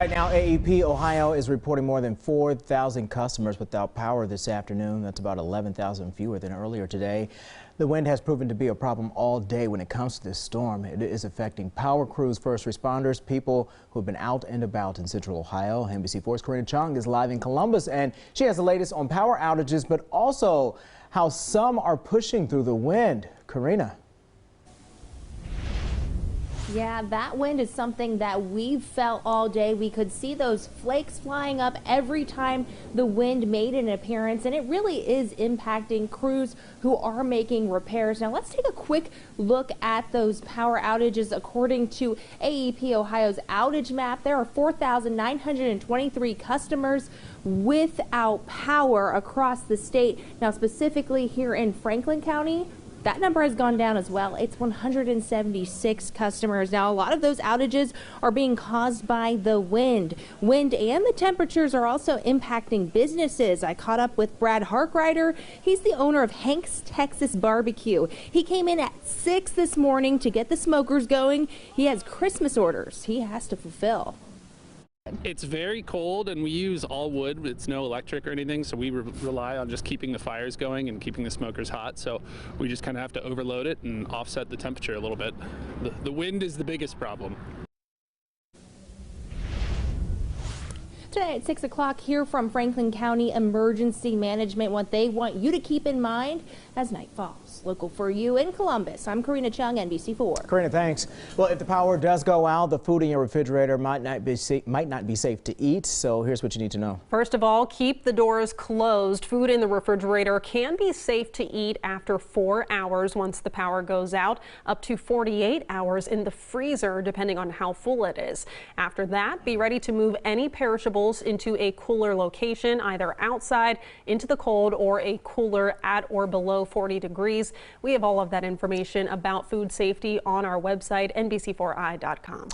Right now, AEP Ohio is reporting more than 4,000 customers without power this afternoon. That's about 11,000 fewer than earlier today. The wind has proven to be a problem all day when it comes to this storm. It is affecting power crews, first responders, people who have been out and about in central Ohio. NBC4's Karina Chung is live in Columbus, and she has the latest on power outages, but also how some are pushing through the wind. Karina. Yeah, that wind is something that we've felt all day. We could see those flakes flying up every time the wind made an appearance, and it really is impacting crews who are making repairs. Now let's take a quick look at those power outages. According to AEP Ohio's outage map, there are 4,923 customers without power across the state. Now specifically here in Franklin County, that number has gone down as well. It's 176 customers. Now, a lot of those outages are being caused by the wind. Wind and the temperatures are also impacting businesses. I caught up with Brad Harkrider. He's the owner of Hank's Texas Barbecue. He came in at 6 this morning to get the smokers going. He has Christmas orders he has to fulfill. It's very cold and we use all wood. It's no electric or anything, so we rely on just keeping the fires going and keeping the smokers hot. So we just kind of have to overload it and offset the temperature a little bit. The wind is the biggest problem. Today at 6 o'clock, hear from Franklin County Emergency Management, what they want you to keep in mind as night falls. Local for you in Columbus, I'm Karina Chung, NBC4. Karina, thanks. Well, if the power does go out, the food in your refrigerator might not be safe to eat. So here's what you need to know. First of all, keep the doors closed. Food in the refrigerator can be safe to eat after 4 hours once the power goes out, up to 48 hours in the freezer, depending on how full it is. After that, be ready to move any perishables into a cooler location, either outside into the cold or a cooler at or below 40 degrees. We have all of that information about food safety on our website, NBC4i.com.